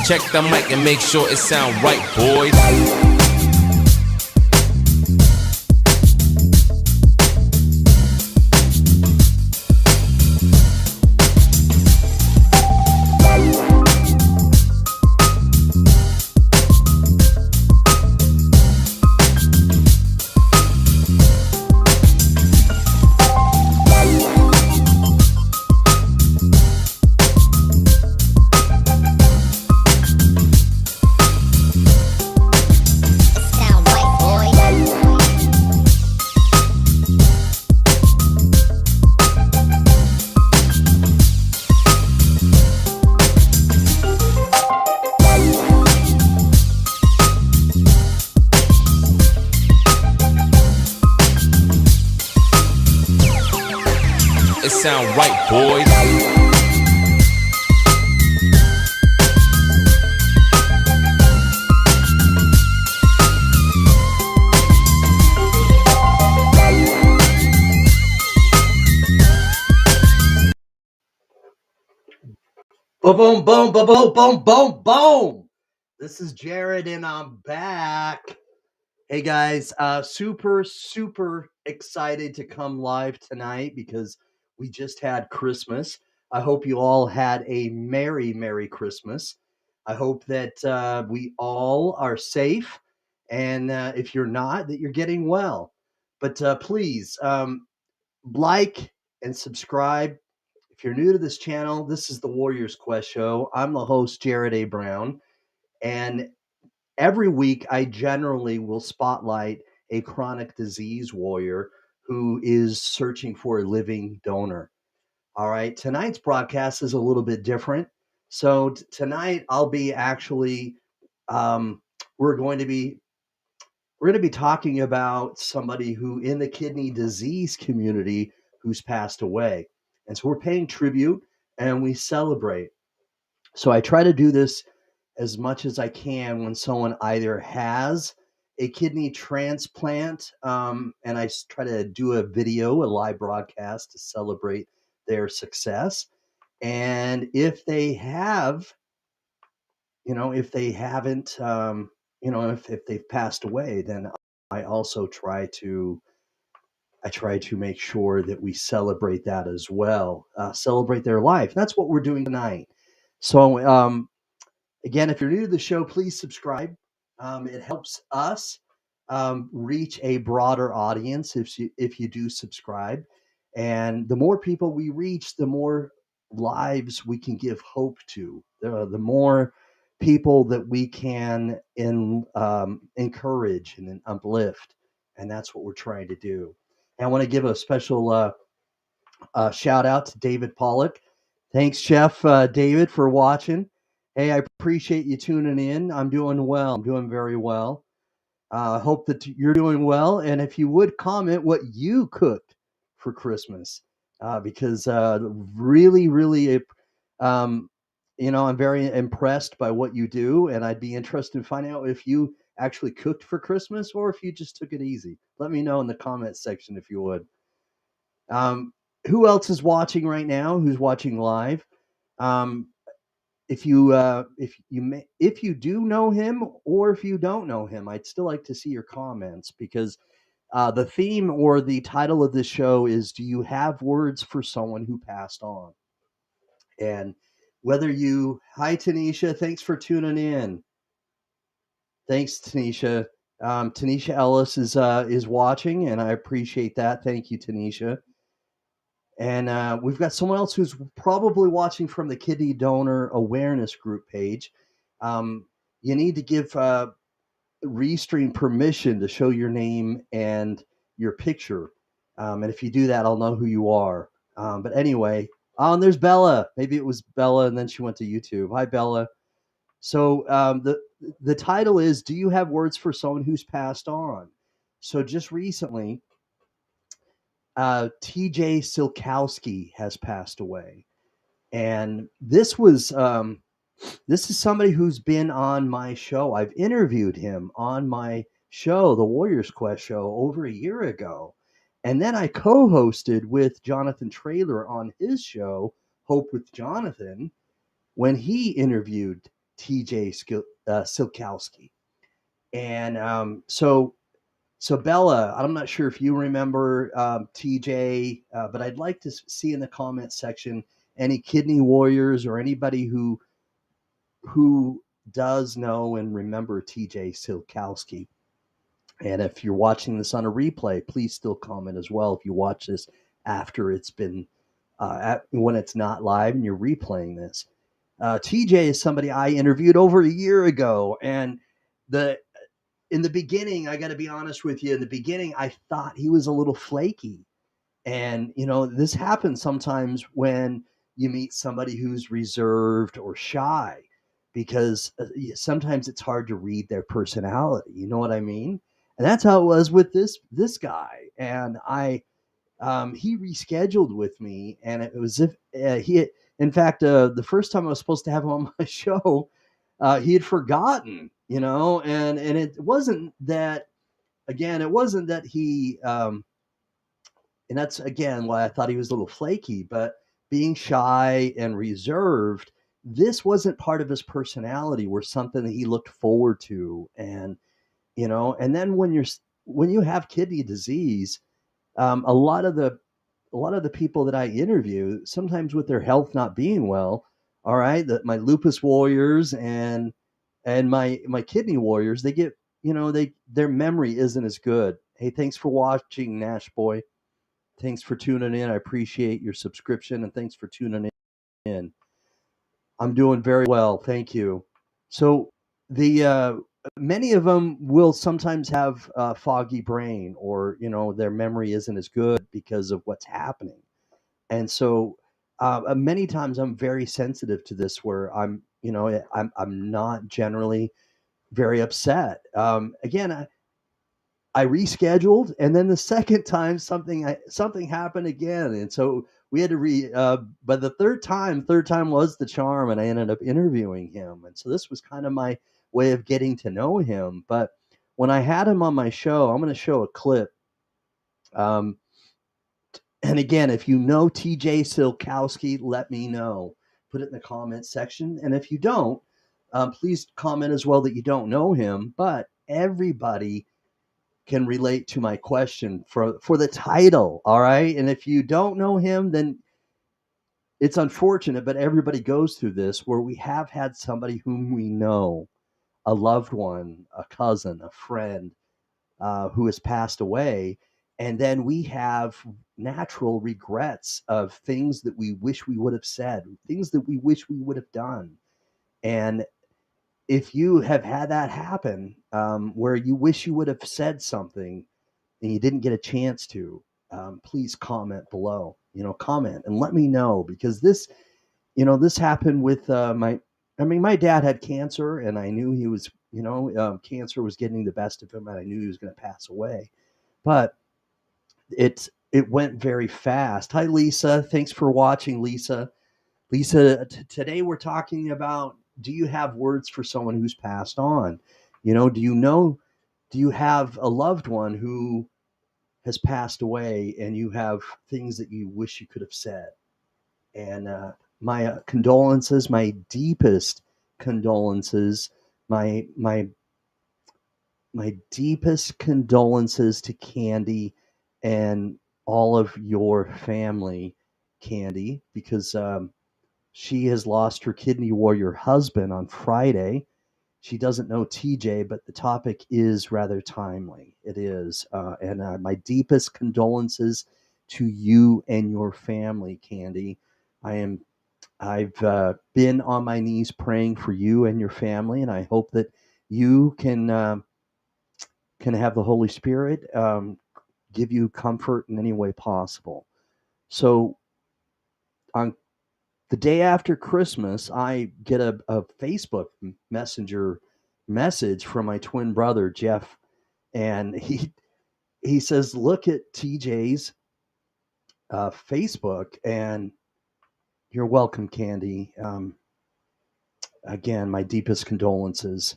Check the mic and make sure it sound right, boys. It sound right, boys. Boom, boom, boom, boom, boom, boom, boom, boom. This is Jared, and I'm back. Hey guys, super excited to come live tonight because we just had Christmas. I hope you all had a Merry Christmas. I hope that we all are safe, and if you're not, that you're getting well. But please like and subscribe. If you're new to this channel, this is the Warriors Quest Show. I'm the host, Jared A. Brown, and every week I generally will spotlight a chronic disease warrior who is searching for a living donor. All right, tonight's broadcast is a little bit different. So tonight I'll be actually um, we're going to be talking about somebody who in the kidney disease community who's passed away. And so we're paying tribute and we celebrate. So I try to do this as much as I can when someone either has a kidney transplant, and I try to do a video, a live broadcast to celebrate their success. And if they have, if they haven't, if they've passed away, then I also try to make sure that we celebrate that as well, celebrate their life. That's what we're doing tonight. So again, if you're new to the show, please subscribe. It helps us reach a broader audience if you do subscribe. And the more people we reach, the more lives we can give hope to. The more people that we can encourage and uplift. And that's what we're trying to do. And I want to give a special Shout out to David Pollock. Thanks, Chef David, for watching. Hey, I appreciate you tuning in. I'm doing well. I'm doing very well. I hope that you're doing well. And if you would comment what you cooked for Christmas, because really, really, um, I'm very impressed by what you do. And I'd be interested in finding out if you actually cooked for Christmas or if you just took it easy. Let me know in the comment section if you would. Um, who else is watching right now? Who's watching live? Um, if you do know him or if you don't know him, I'd still like to see your comments because the theme or the title of this show is "Do you have words for someone who passed on?" And whether you, hi Tanisha, thanks for tuning in. Thanks, Tanisha. Tanisha Ellis is watching, and I appreciate that. Thank you, Tanisha. And we've got someone else who's probably watching from the Kidney Donor Awareness Group page. You need to give Restream permission to show your name and your picture. And if you do that, I'll know who you are. But anyway, and there's Bella. Maybe it was Bella, and then she went to YouTube. Hi, Bella. So the title is "Do you have words for someone who's passed on?" So just recently, T.J. Silkowski has passed away, and this is somebody who's been on my show. I've interviewed him on my show, the Warriors Quest show, over a year ago, and then I co-hosted with Jonathan Traylor on his show, Hope with Jonathan, when he interviewed T.J. Silkowski, and so Bella, I'm not sure if you remember TJ, but I'd like to see in the comment section any kidney warriors or anybody who does know and remember TJ Silkowski. And if you're watching this on a replay, please still comment as well. If you watch this after it's been when it's not live and you're replaying this, TJ is somebody I interviewed over a year ago, and the in the beginning, I got to be honest with you. In the beginning, I thought he was a little flaky. And, this happens sometimes when you meet somebody who's reserved or shy because sometimes it's hard to read their personality. You know what I mean? And that's how it was with this guy. And he rescheduled with me, and it was if in fact, the first time I was supposed to have him on my show, he had forgotten, and it wasn't that, again, it wasn't that he, and that's again why I thought he was a little flaky, but being shy and reserved, this wasn't part of his personality, or something that he looked forward to. And then when you have kidney disease, a lot of the people that I interview, sometimes with their health not being well, all right, that my lupus warriors and my kidney warriors, they get, their memory isn't as good. Hey, thanks for watching, Nash boy. Thanks for tuning in. I appreciate your subscription, and thanks for tuning in. I'm doing very well, thank you. So the many of them will sometimes have a foggy brain, or their memory isn't as good because of what's happening. And so many times I'm very sensitive to this, where I'm not generally very upset. Again, I rescheduled, and then the second time something happened again, and so we had to but the third time was the charm, and I ended up interviewing him, and so this was kind of my way of getting to know him. But when I had him on my show, I'm going to show a clip. Um, and again, if you know TJ Silkowski, let me know. Put it in the comment section, and if you don't, please comment as well that you don't know him. But everybody can relate to my question for the title, all right? And if you don't know him, then it's unfortunate, but everybody goes through this, where we have had somebody whom we know, a loved one, a cousin, a friend, who has passed away, and then we have natural regrets of things that we wish we would have said, things that we wish we would have done. And if you have had that happen, where you wish you would have said something and you didn't get a chance to, please comment below. Comment and let me know, because this happened with my. I mean, my dad had cancer, and I knew he was. Cancer was getting the best of him, and I knew he was going to pass away. But it went very fast. Hi, Lisa. Thanks for watching, Lisa. Lisa, today we're talking about, do you have words for someone who's passed on? Do you have a loved one who has passed away and you have things that you wish you could have said? And my condolences, my deepest condolences, my deepest condolences to Candy and all of your family, Candy, because she has lost her kidney warrior husband on Friday. She doesn't know TJ, but the topic is rather timely. It is. And my deepest condolences to you and your family, Candy. I've been on my knees praying for you and your family, and I hope that you can have the Holy Spirit give you comfort in any way possible. So on the day after Christmas, I get a Facebook Messenger message from my twin brother Jeff, and he says, "Look at TJ's Facebook," and you're welcome, Candy. Again, my deepest condolences.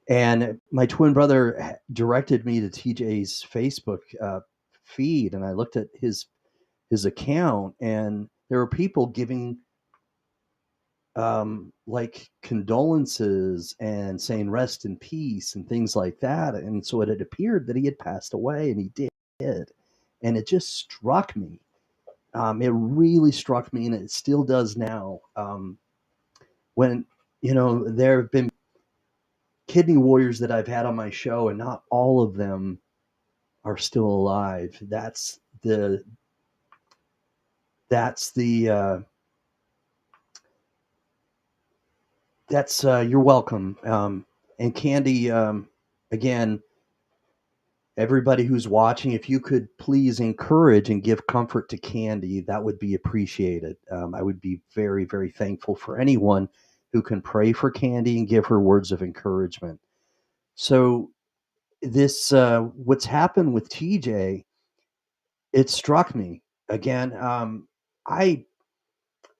And my twin brother directed me to TJ's Facebook feed, and I looked at his account, and there were people giving like condolences and saying rest in peace and things like that. And so it had appeared that he had passed away, and he did. And it just struck me. It really struck me, and it still does now. When, there have been kidney warriors that I've had on my show, and not all of them are still alive. That's you're welcome. And Candy, again, everybody who's watching, if you could please encourage and give comfort to Candy, that would be appreciated. I would be very, very thankful for anyone who can pray for Candy and give her words of encouragement. So this, what's happened with TJ, it struck me again. I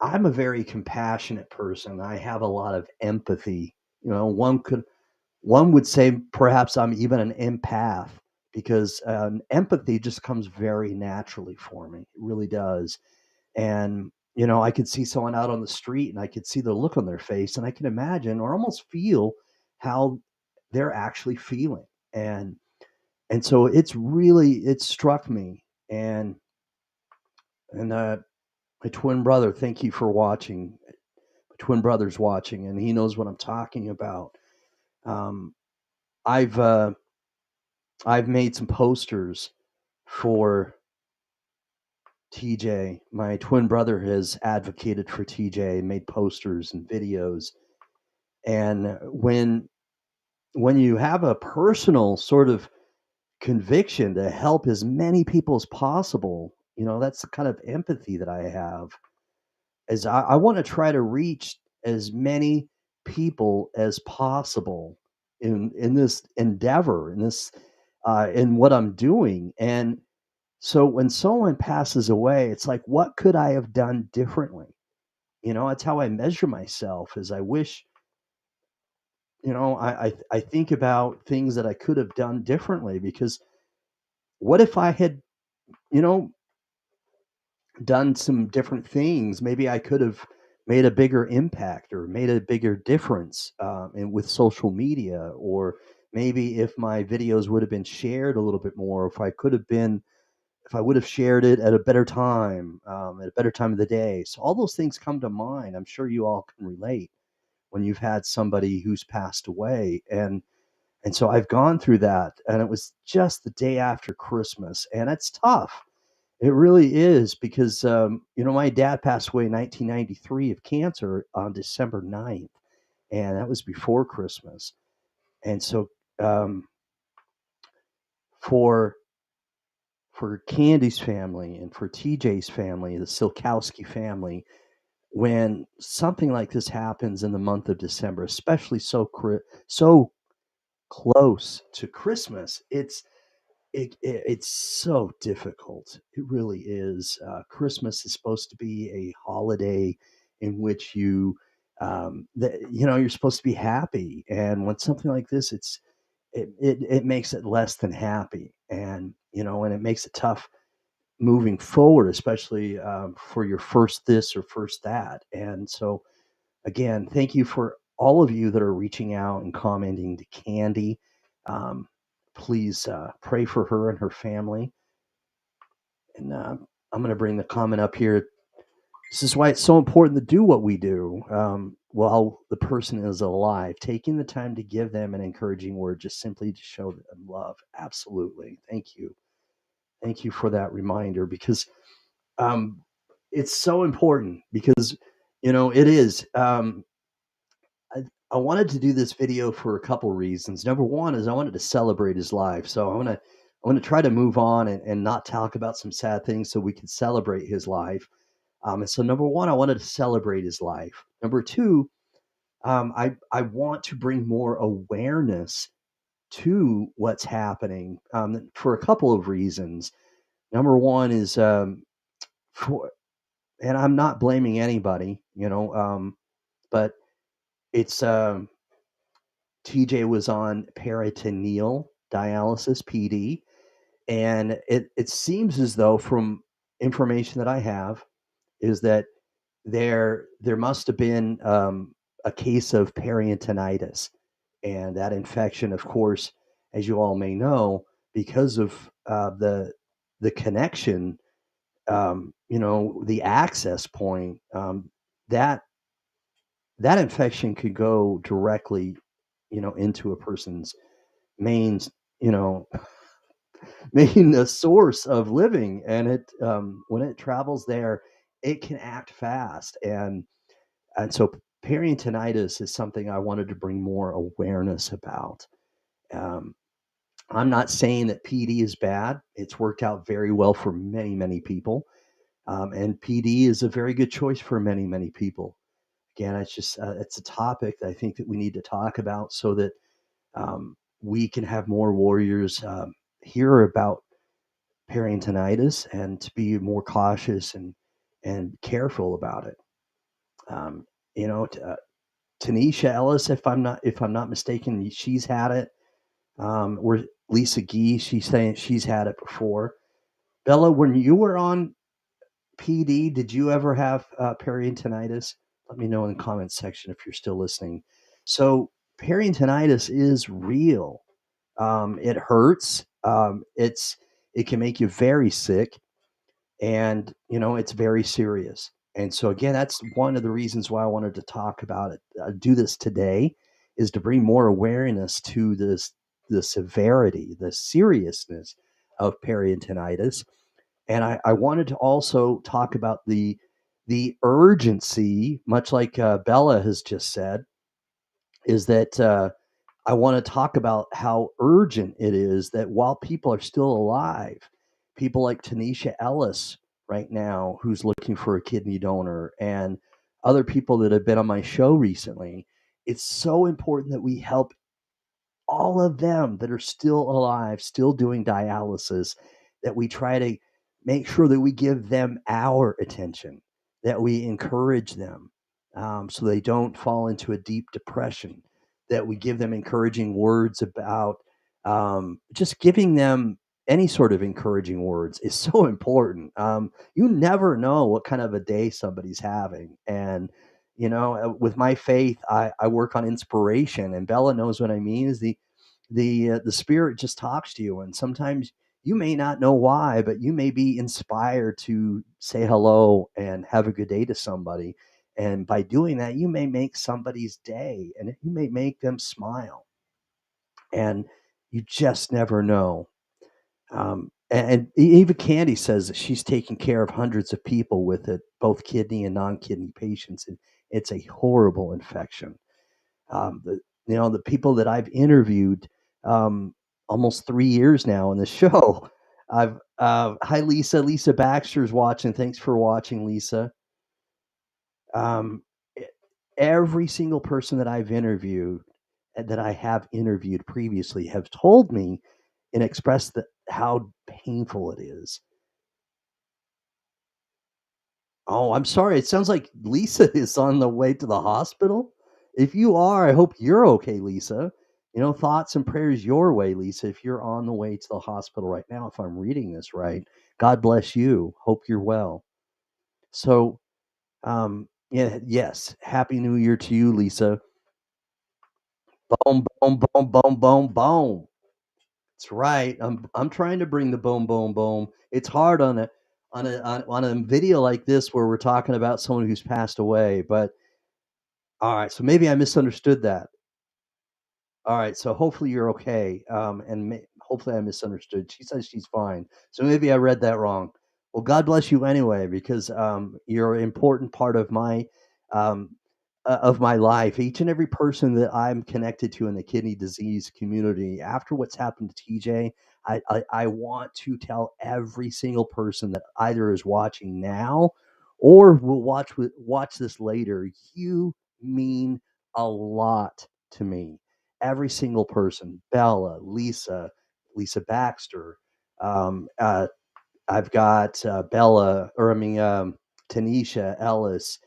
I'm a very compassionate person. I have a lot of empathy. One would say perhaps I'm even an empath, because empathy just comes very naturally for me. It really does. And I could see someone out on the street, and I could see the look on their face, and I can imagine or almost feel how they're actually feeling. And so it struck me. And my twin brother, thank you for watching. My twin brother's watching, and he knows what I'm talking about. Um, I've I've made some posters for TJ. My twin brother has advocated for TJ, made posters and videos. And when you have a personal sort of conviction to help as many people as possible, that's the kind of empathy that I have. As I want to try to reach as many people as possible in this endeavor, in what I'm doing. And so when someone passes away, it's like, what could I have done differently? That's how I measure myself. Is I wish, I think about things that I could have done differently, because what if I had, you know, done some different things? Maybe I could have made a bigger impact or made a bigger difference with social media, or maybe if my videos would have been shared a little bit more, if I would have shared it at a better time of the day. So all those things come to mind. I'm sure you all can relate when you've had somebody who's passed away. And so I've gone through that, and it was just the day after Christmas, and it's tough. It really is, because my dad passed away in 1993 of cancer on December 9th, and that was before Christmas. And so um, for for Candy's family and for TJ's family, the Silkowski family, when something like this happens in the month of December, especially so close to Christmas, it's so difficult. It really is. Christmas is supposed to be a holiday in which you're supposed to be happy, and when something like this, it makes it less than happy, and it makes it tough moving forward, especially for your first this or first that. And so, again, thank you for all of you that are reaching out and commenting to Candy. Um, Please pray for her and her family. And I'm going to bring the comment up here. This is why it's so important to do what we do while the person is alive. Taking the time to give them an encouraging word just simply to show them love. Absolutely. Thank you. Thank you for that reminder because um, it's so important because, it is. I, I wanted to do this video for a couple reasons. Number one is I wanted to celebrate his life. So I want to try to move on and not talk about some sad things so we can celebrate his life. And so number one, I wanted to celebrate his life. Number two, I want to bring more awareness to what's happening for a couple of reasons. Number one is for, and I'm not blaming anybody, but it's TJ was on peritoneal dialysis (PD), and it seems as though from information that I have is that there must have been a case of peritonitis, and that infection, of course, as you all may know, because of the connection, the access point, that that infection could go directly, into a person's main, you know, main source of living, and it when it travels there, it can act fast, and so peritonitis is something I wanted to bring more awareness about. Um, I'm not saying that PD is bad. It's worked out very well for many, many people. And PD is a very good choice for many, many people. Again, it's a topic that I think that we need to talk about so that we can have more warriors hear about peritonitis and to be more cautious and careful about it. Um, you know, Tanisha Ellis, if I'm not mistaken, she's had it. Or Lisa Gee, she's saying she's had it before. Bella, when you were on PD, did you ever have peritonitis? Let me know in the comments section if you're still listening. So peritonitis is real. It hurts. It can make you very sick, and it's very serious. And so again, that's one of the reasons why I wanted to talk about it. Do this today is to bring more awareness to the severity, the seriousness of peritonitis, and I wanted to also talk about the urgency, much like Bella has just said, is that I want to talk about how urgent it is that while people are still alive, people like Tanisha Ellis right now, who's looking for a kidney donor, and other people that have been on my show recently, it's so important that we help all of them that are still alive, still doing dialysis, that we try to make sure that we give them our attention, that we encourage them so they don't fall into a deep depression, that we give them encouraging words about just giving them any sort of encouraging words is so important. You never know what kind of a day somebody's having. And with my faith, I work on inspiration, and Bella knows what I mean. Is the spirit just talks to you, and sometimes you may not know why, but you may be inspired to say hello and have a good day to somebody, and by doing that, you may make somebody's day, and you may make them smile, and you just never know. And Eva Candy says that she's taken care of hundreds of people with it, both kidney and non-kidney patients, and it's a horrible infection. The people that I've interviewed, almost 3 years now in the show, I've Hi, Lisa. Lisa Baxter's watching. Thanks for watching, Lisa. Um, e- every single person that I've interviewed, that I have interviewed previously, have told me and expressed how painful it is. Oh, I'm sorry. It sounds like Lisa is on the way to the hospital. If you are, I hope you're okay, Lisa. Thoughts and prayers your way, Lisa. If you're on the way to the hospital right now, if I'm reading this right, God bless you. Hope you're well. So, yeah, yes. Happy New Year to you, Lisa. Boom, boom, boom, boom, boom, boom. That's right. I'm trying to bring the boom, boom, boom. It's hard on a video like this where we're talking about someone who's passed away, but all right, so maybe I misunderstood that. All right, so hopefully you're okay, and hopefully I misunderstood. She says she's fine, so maybe I read that wrong. Well, God bless you anyway, because you're an important part um, of my life. Each and every person that I'm connected to in the kidney disease community, after what's happened to TJ, I want to tell every single person that either is watching now or will watch this later. You mean a lot to me, every single person. Bella, Lisa Baxter. Um, uh, I've got Bella, or I mean, Tanisha Ellis.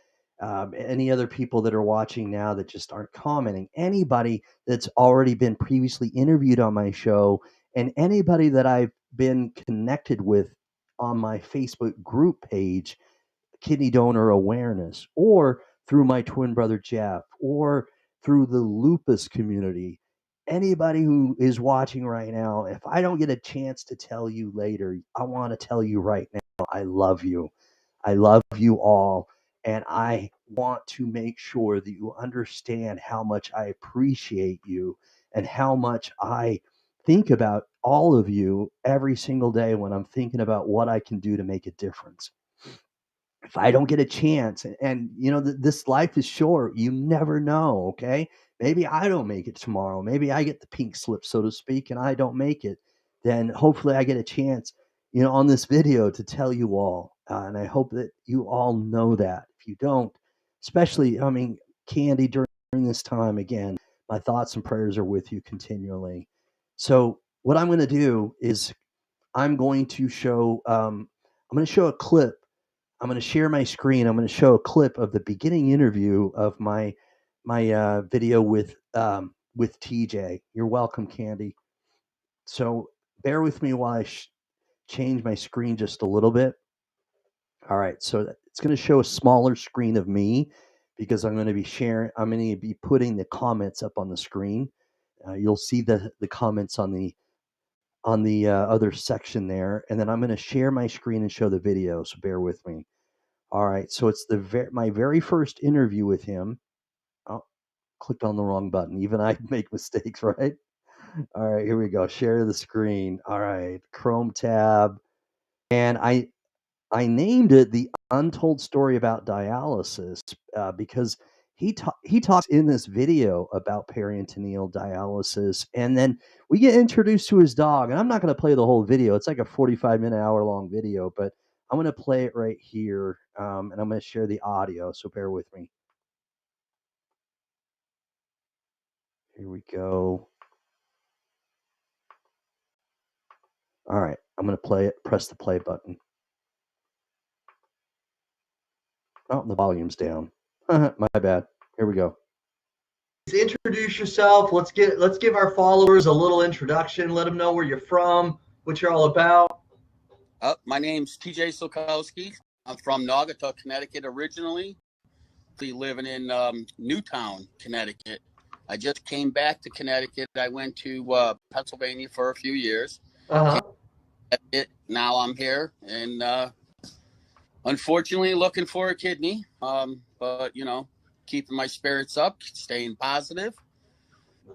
Any other people that are watching now that just aren't commenting. Anybody that's already been previously interviewed on my show, and anybody that I've been connected with on my Facebook group page, kidney donor awareness, or through my twin brother Jeff, or through the lupus community. Anybody who is watching right now, if I don't get a chance to tell you later, I want to tell you right now, I love you. I love you all. And I want to make sure that you understand how much I appreciate you and how much I think about all of you every single day when I'm thinking about what I can do to make a difference. If I don't get a chance, and this life is short, you never know. Okay, maybe I don't make it tomorrow. Maybe I get the pink slip, so to speak, and I don't make it. Then hopefully I get a chance, on this video to tell you all, and I hope that you all know that. If you don't, especially, I mean, Candy, during this time, again, my thoughts and prayers are with you continually. So what I'm going to do is I'm going to show I'm going to show a clip. I'm going to share my screen. I'm going to show a clip of the beginning interview of my video with TJ. You're welcome, Candy. So bear with me while I change my screen just a little bit. All right, so it's going to show a smaller screen of me because I'm going to be sharing. I'm going to be putting the comments up on the screen. You'll see the comments on the other section there, and then I'm going to share my screen and show the video. So bear with me. All right, so it's my very first interview with him. Oh, clicked on the wrong button. Even I make mistakes, right? All right, here we go. Share the screen. All right, Chrome tab, and I named it "The Untold Story About Dialysis" because he talks in this video about peritoneal dialysis, and then we get introduced to his dog. And I'm not going to play the whole video; it's like a 45-minute, hour-long video, but I'm going to play it right here, and I'm going to share the audio. So bear with me. Here we go. All right, I'm going to play it. Press the play button. Oh, the volume's down. My bad. Here we go. Introduce yourself. Let's give our followers a little introduction. Let them know where you're from, what you're all about. My name's TJ Silkowski. I'm from Naugatuck, Connecticut originally. Living in Newtown, Connecticut. I just came back to Connecticut. I went to Pennsylvania for a few years. Now I'm here, and unfortunately looking for a kidney. But keeping my spirits up, staying positive.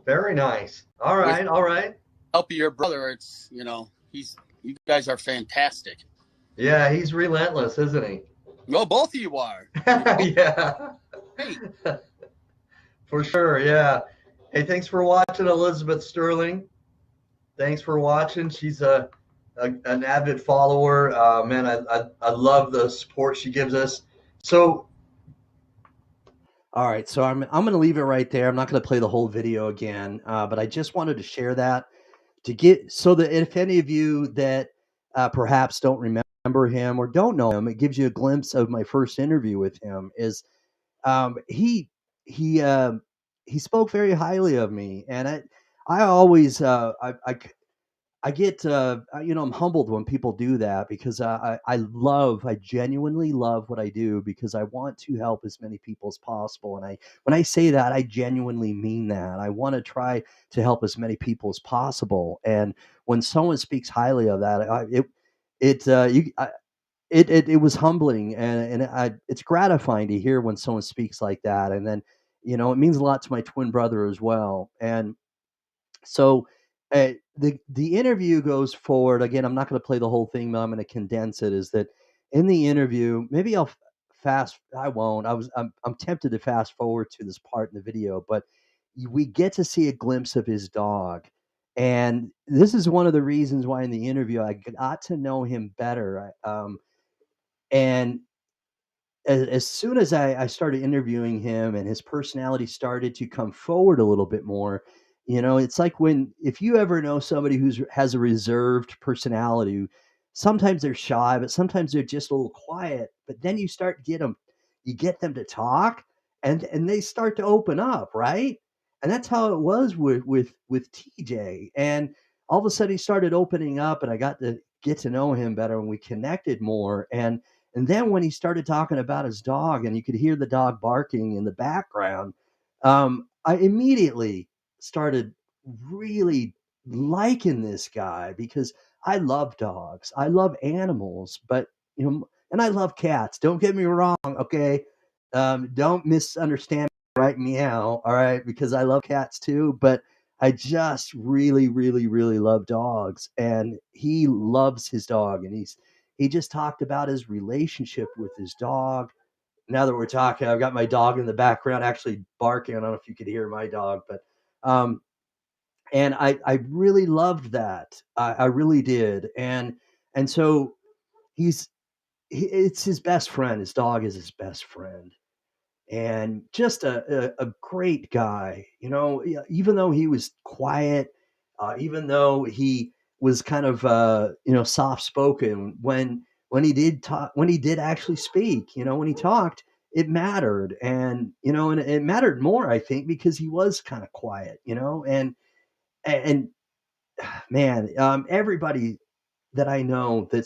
Very nice. All right, all right. Help your brother. It's you guys are fantastic. Yeah, he's relentless, isn't he? Well, both of you are. Yeah. Great. For sure, yeah. Hey, thanks for watching, Elizabeth Sterling. Thanks for watching. She's a an avid follower. Man, I love the support she gives us. So, all right, so I'm going to leave it right there. I'm not going to play the whole video again, but I just wanted to share that to get so that if any of you that perhaps don't remember him or don't know him, it gives you a glimpse of my first interview with him. Is he he he spoke very highly of me, and I always I get I'm humbled when people do that because I genuinely love what I do because I want to help as many people as possible, and I when I say that I genuinely mean that. I want to try to help as many people as possible, and when someone speaks highly of that, it you I, it was humbling, and it's gratifying to hear when someone speaks like that, and then it means a lot to my twin brother as well, and so the interview goes forward. Again, I'm not going to play the whole thing, but I'm going to condense it. Is that in the interview? Maybe I'll fast. I won't. I'm tempted to fast forward to this part in the video, but we get to see a glimpse of his dog, and this is one of the reasons why in the interview I got to know him better. And as soon as I started interviewing him and his personality started to come forward a little bit more, it's like when if you ever know somebody who's has a reserved personality, sometimes they're shy, but sometimes they're just a little quiet. But then you get them to talk, and they start to open up, right? And that's how it was with TJ. And all of a sudden he started opening up, and I got to get to know him better, and we connected more. And then when he started talking about his dog and you could hear the dog barking in the background, I immediately started really liking this guy because I love dogs. I love animals, but and I love cats. Don't get me wrong, okay? Don't misunderstand me right meow, all right? Because I love cats too, but I just really, really, really love dogs, and he loves his dog, and he just talked about his relationship with his dog. Now that we're talking, I've got my dog in the background actually barking. I don't know if you could hear my dog, but um, and I really loved that. I really did, and so he's it's his best friend. His dog is his best friend, and just a great guy. Even though he was quiet, even though he was kind of soft spoken when he did talk, when he did actually speak, when he talked, it mattered, and it mattered more, I think, because he was kind of quiet, and man, everybody that I know that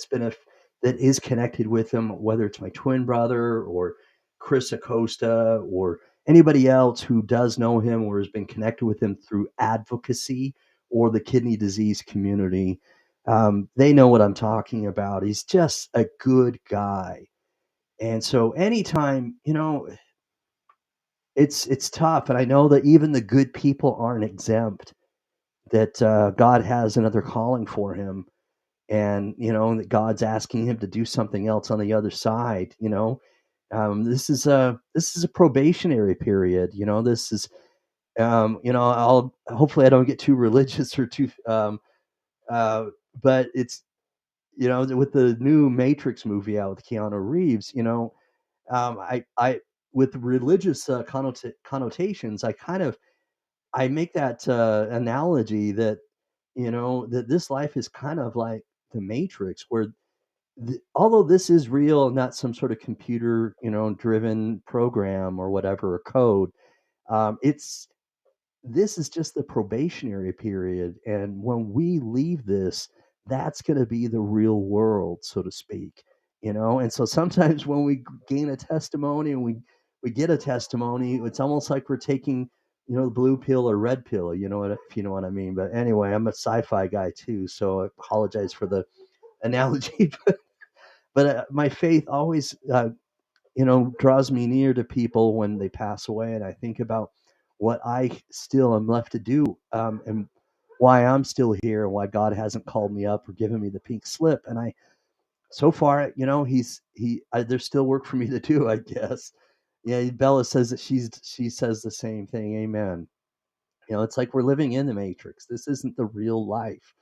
is connected with him, whether it's my twin brother or Chris Acosta or anybody else who does know him or has been connected with him through advocacy or the kidney disease community. They know what I'm talking about. He's just a good guy. And so anytime, it's tough. And I know that even the good people aren't exempt, that God has another calling for him, and that God's asking him to do something else on the other side. This is a probationary period. This is I'll hopefully I don't get too religious or too uh but it's with the new Matrix movie out with Keanu Reeves, I with religious connotations, I make that analogy that that this life is kind of like the Matrix, where although this is real, not some sort of computer, driven program or whatever, or code, it's this is just the probationary period, and when we leave this, that's going to be the real world, so to speak. And so sometimes when we gain a testimony and we get a testimony, it's almost like we're taking the blue pill or red pill, if you know what I mean. But anyway, I'm a sci-fi guy too, so I apologize for the analogy. But my faith always draws me near to people when they pass away, and I think about what I still am left to do, and why I'm still here, and why God hasn't called me up or given me the pink slip. And so far, there's still work for me to do, I guess. Yeah, Bella says that she says the same thing. Amen. It's like we're living in the Matrix. This isn't the real life.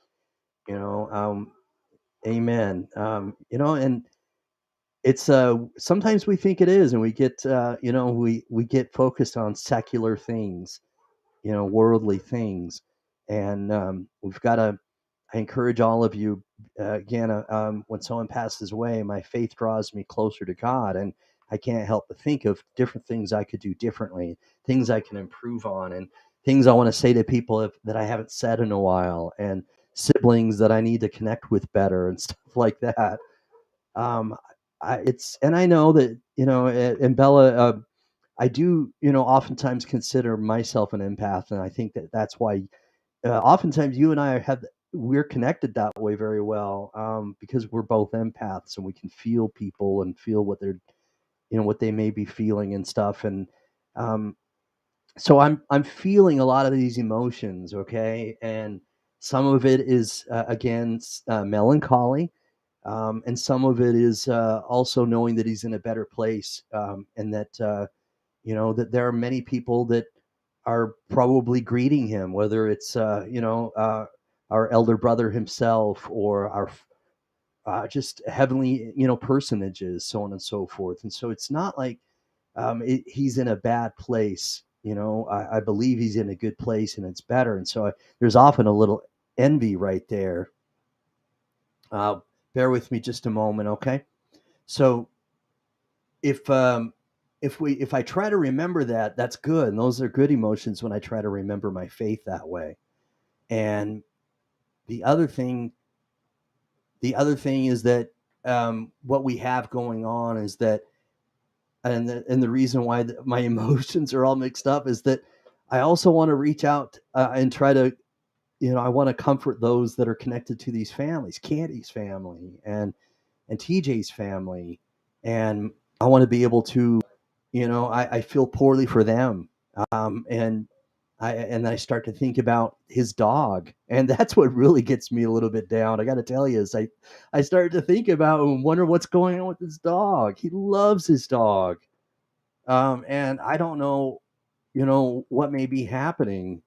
You know, um, Amen. And it's sometimes we think it is, and we get we get focused on secular things, worldly things, and we've got to. I encourage all of you again. When someone passes away, my faith draws me closer to God, and I can't help but think of different things I could do differently, things I can improve on, and things I want to say to people that I haven't said in a while, and siblings that I need to connect with better, and stuff like that. Um, and I know that and Bella, I do oftentimes consider myself an empath, and I think that that's why oftentimes you and I we're connected that way very well, because we're both empaths and we can feel people and feel what they're what they may be feeling and stuff. And um, so I'm feeling a lot of these emotions, okay, and some of it is again melancholy, and some of it is also knowing that he's in a better place, and that that there are many people that are probably greeting him, whether it's our elder brother himself or our just heavenly personages, so on and so forth. And so it's not like he's in a bad place. I believe he's in a good place and it's better. And so there's often a little envy right there. Uh, Bear with me just a moment, okay? So if if I try to remember that, that's good, and those are good emotions when I try to remember my faith that way. And the other thing, is that what we have going on is that, and the reason why my emotions are all mixed up is that I also want to reach out and try to, I want to comfort those that are connected to these families, Candy's family and TJ's family, and I want to be able to, I feel poorly for them, and I start to think about his dog, and that's what really gets me a little bit down. I got to tell you, is I started to think about and wonder what's going on with his dog. He loves his dog, and I don't know, what may be happening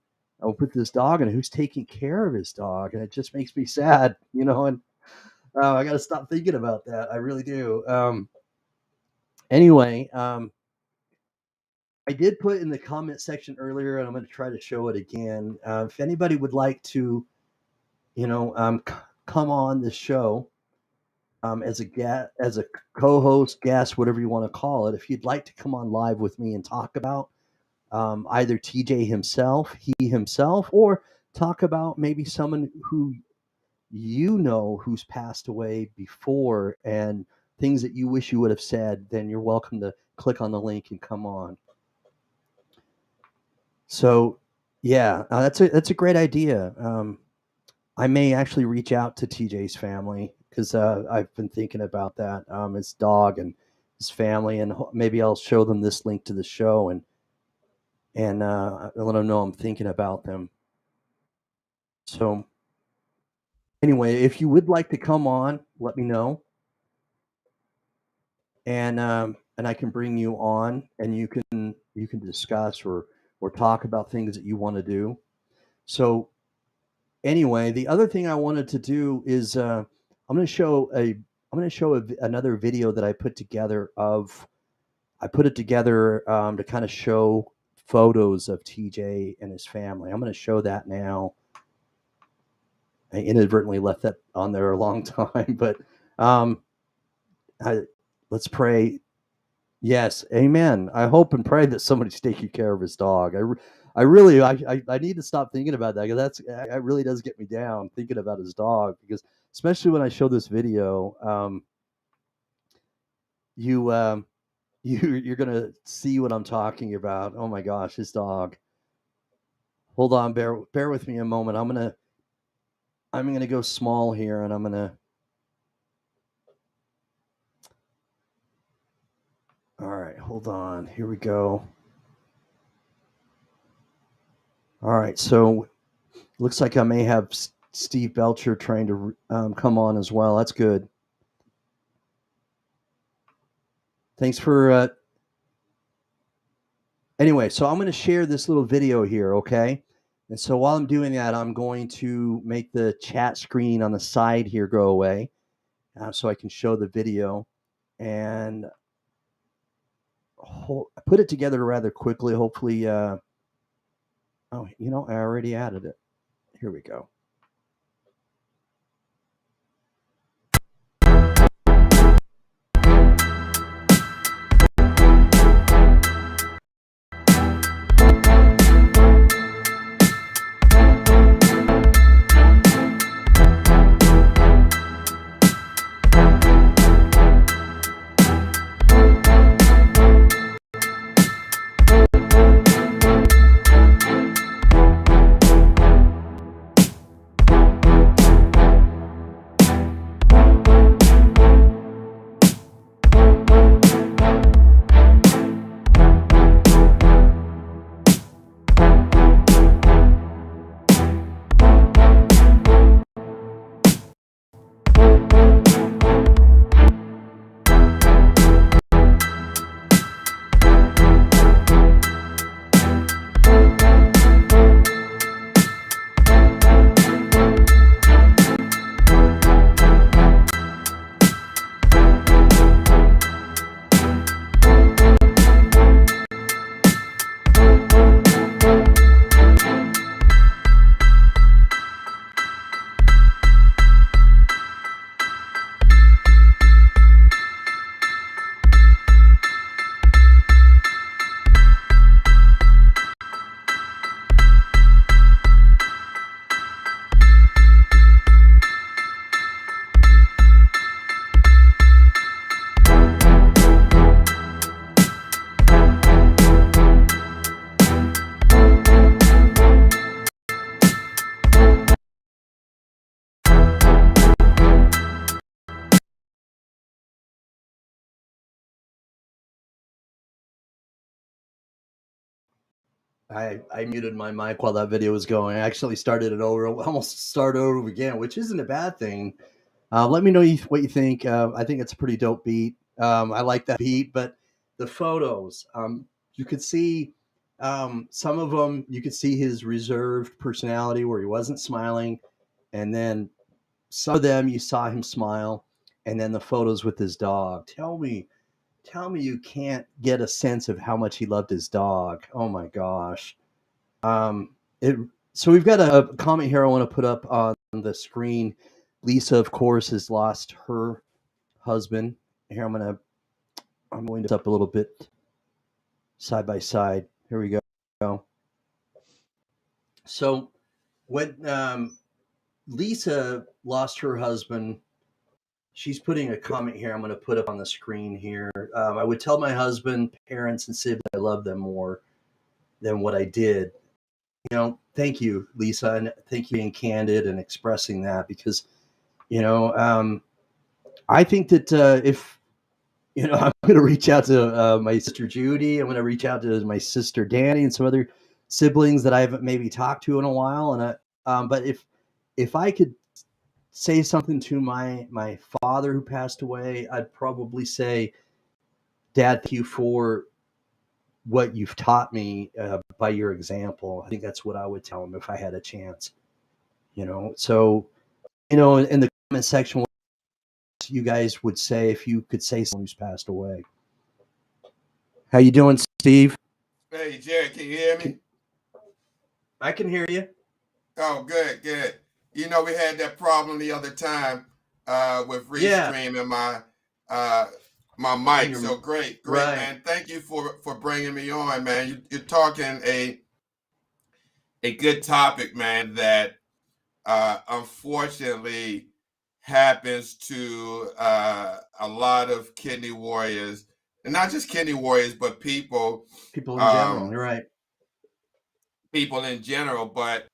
with this dog and who's taking care of his dog, and it just makes me sad, and I got to stop thinking about that. I really do. Anyway, I did put in the comment section earlier, and I'm going to try to show it again. If anybody would like to, come on the show as a as a co-host, guest, whatever you want to call it, if you'd like to come on live with me and talk about either TJ himself, he himself, or talk about maybe someone who who's passed away before and things that you wish you would have said, then you're welcome to click on the link and come on. So, yeah, that's a great idea. I may actually reach out to TJ's family because I've been thinking about that. His dog and his family, and maybe I'll show them this link to the show and let them know I'm thinking about them. So, anyway, if you would like to come on, let me know, and I can bring you on, and you can discuss or talk about things that you want to do. So anyway, the other thing I wanted to do is I'm going to show a another video that I put together of. I put it together to kind of show photos of TJ and his family. I'm going to show that now. I inadvertently left that on there a long time, but um, let's pray. Yes, amen. I hope and pray that somebody's taking care of his dog. I really, I need to stop thinking about that because that really does get me down thinking about his dog, because especially when I show this video, you, you're gonna see what I'm talking about. Oh my gosh, his dog. Hold on, bear with me a moment. I'm gonna go small here, and I'm gonna. All right, hold on. Here we go. All right, so looks like I may have Steve Belcher trying to come on as well. That's good. Thanks for. Anyway, so I'm going to share this little video here, okay? And so while I'm doing that, I'm going to make the chat screen on the side here go away. so I can show the video. And I put it together rather quickly. Hopefully, oh, I already added it. Here we go. I muted my mic while that video was going. I actually started it over, almost start over again, which isn't a bad thing. Let me know what you think. I think it's a pretty dope beat. I like that beat, but the photos, you could see some of them. You could see his reserved personality where he wasn't smiling, and then some of them you saw him smile, and then the photos with his dog. Tell me you can't get a sense of how much he loved his dog. Oh my gosh. It So we've got a comment here I want to put up on the screen. Lisa, of course, has lost her husband. Here I'm going to up a little bit side by side. Here we go. So when Lisa lost her husband, she's putting a comment here. I'm going to put up on the screen here. I would tell my husband, parents, and siblings I love them more than what I did. Thank you, Lisa, and thank you being candid and expressing that, because I think that if I'm going to reach out to my sister Judy, I'm going to reach out to my sister Danny and some other siblings that I haven't maybe talked to in a while, and but if I could say something to my father who passed away, I'd probably say, Dad, thank you for what you've taught me by your example. I think that's what I would tell him if I had a chance. So in the comment section, what you guys would say if you could say someone who's passed away. How you doing, Steve? Hey, Jared, can you hear me? I can hear you. Oh, good, good. We had that problem the other time with Yeah. restreaming my mic. So great, Right. man. Thank you for bringing me on, man. You're talking a good topic, man, that unfortunately happens to a lot of kidney warriors, and not just kidney warriors, but people in general. You're right. People in general. But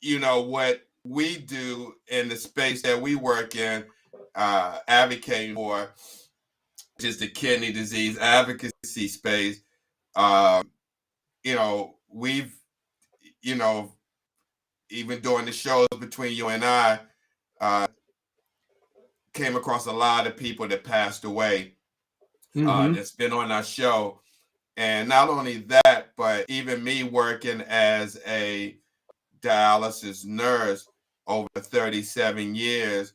what we do in the space that we work in, advocating for, just the kidney disease advocacy space. We've even during the shows between you and I, came across a lot of people that passed away, that's been on our show. And not only that, but even me working as a dialysis nurse over 37 years,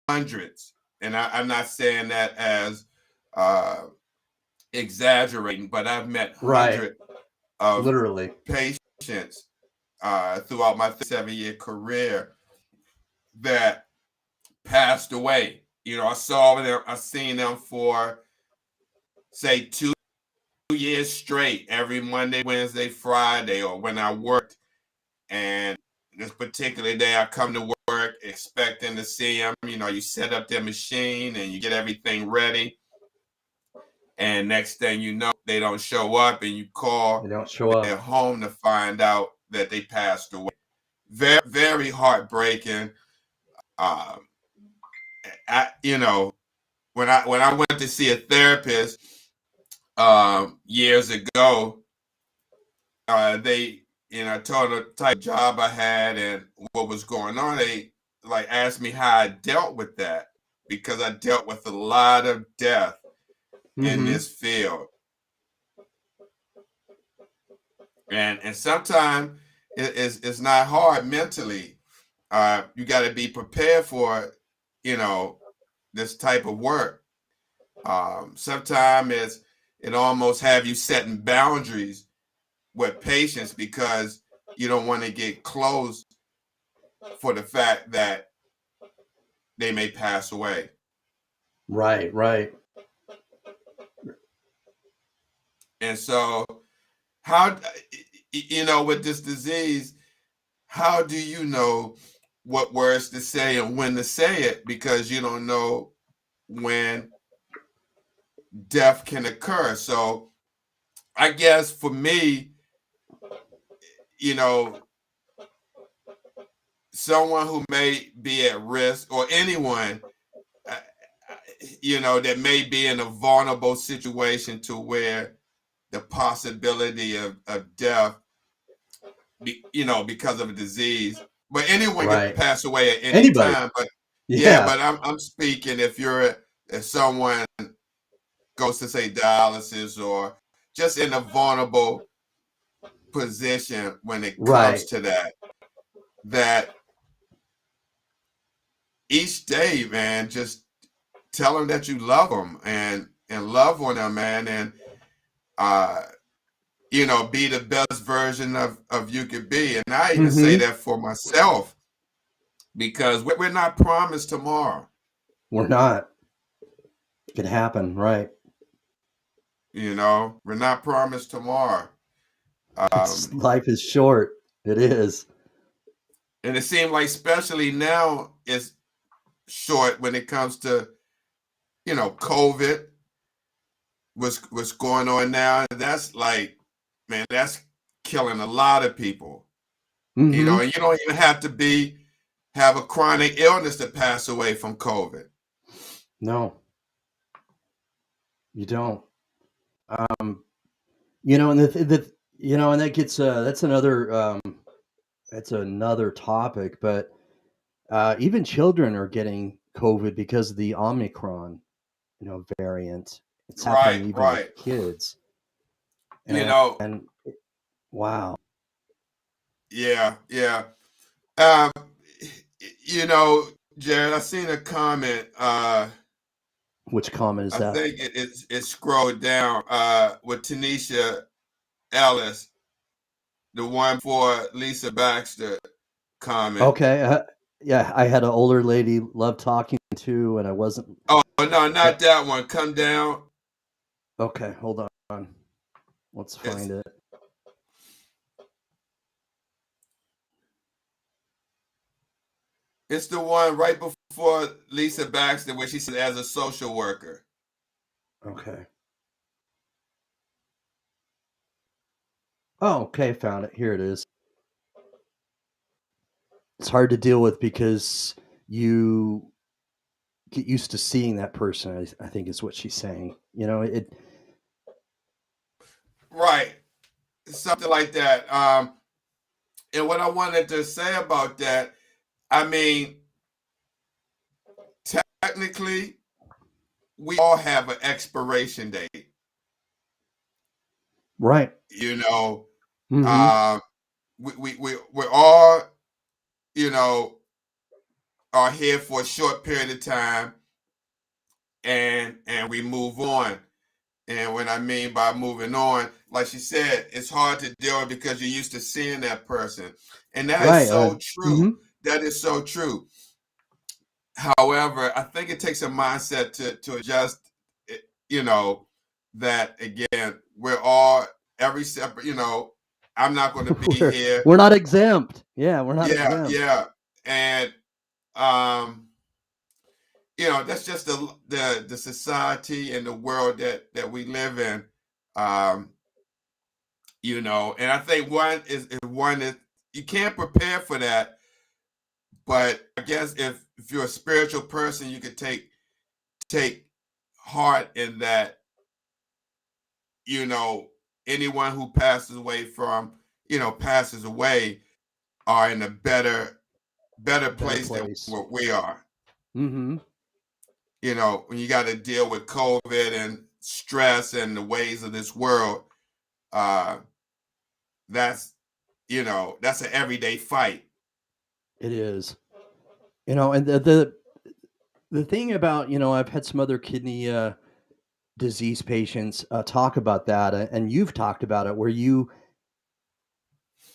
hundreds, and I'm not saying that as exaggerating, but I've met Right. hundreds of Literally. patients throughout my 7-year career that passed away. You know, I saw them, I seen them for say 2 years straight, every Monday, Wednesday, Friday, or when I worked. And this particular day, I come to work expecting to see them. You know, you set up their machine and you get everything ready. And next thing you know, they don't show up, and you They call don't show their up. home to find out that they passed away. Very, very heartbreaking. Um, you know, when I went to see a therapist years ago, they, you know, I told her the type of job I had and what was going on. They like asked me how I dealt with that, because I dealt with a lot of death in Mm-hmm. this field, and sometimes it's not hard mentally. You got to be prepared for, you know, this type of work. Sometimes it almost have you setting boundaries with patients because you don't want to get close for the fact that they may pass away. Right, right. And so, how, you know, with this disease, how do you know what words to say and when to say it? Because you don't know when death can occur. So, I guess for me, you know, someone who may be at risk, or anyone, uh, you know, that may be in a vulnerable situation to where the possibility of death, you know, because of a disease. But anyone can Right. pass away at any Anybody. time. But yeah, Yeah. but I'm speaking if someone goes to say dialysis, or just in a vulnerable position when it comes Right. to that each day, man, just tell them that you love them, and love on them, man, and uh you know, be the best version of you could be. And I even say Mm-hmm. that for myself, because we're not promised tomorrow. We're not. It can happen. Right. You know, we're not promised tomorrow. Um, Life is short. It is. and it seems like, especially now, it's short when it comes to, you know, COVID, what's going on now. That's like, man, that's killing a lot of people. You know, Mm-hmm. and you don't even have to have a chronic illness to pass away from COVID. No, you don't. You know, and and that gets that's another topic, but even children are getting COVID because of the Omicron, variant. It's happening Right, even with right. kids. You And, know, and wow, yeah, yeah. Um, you know, Jared, I seen a comment. which comment is I that? think it scrolled down with Tanisha Ellis, the one for Lisa Baxter comment. Okay, yeah, I had an older lady love talking to, and I wasn't. Oh no, uh, not that one. Come down. Okay, hold on. Let's It's find it. it's the one right before Lisa Baxter, where she said, as a social worker. Okay. Oh, okay, found it. Here it is. It's hard to deal with because you get used to seeing that person. I think is what she's saying. It. Right, something like that. And what I wanted to say about that, I mean, technically, we all have an expiration date. Right. You know, Mm-hmm. um, we're all, you know, are here for a short period of time, and we move on. And what I mean by moving on, like she said, it's hard to deal with because you're used to seeing that person. And that is Right. so true. Mm-hmm. That is so true. However, I think it takes a mindset to adjust, you know, that again, we're all every separate, I'm not going to be here. We're not exempt. Yeah, we're not Yeah, exempt. yeah. And that's just the society and the world that we live in. Um, and I think one is one that you can't prepare for that, but I guess if you're a spiritual person, you could take heart in that, anyone who passes away are in a better place than Place. what we are. Mm-hmm. When you got to deal with COVID and stress and the ways of this world, that's that's an everyday fight. It is. And the thing about, I've had some other kidney disease patients talk about that, and you've talked about it, where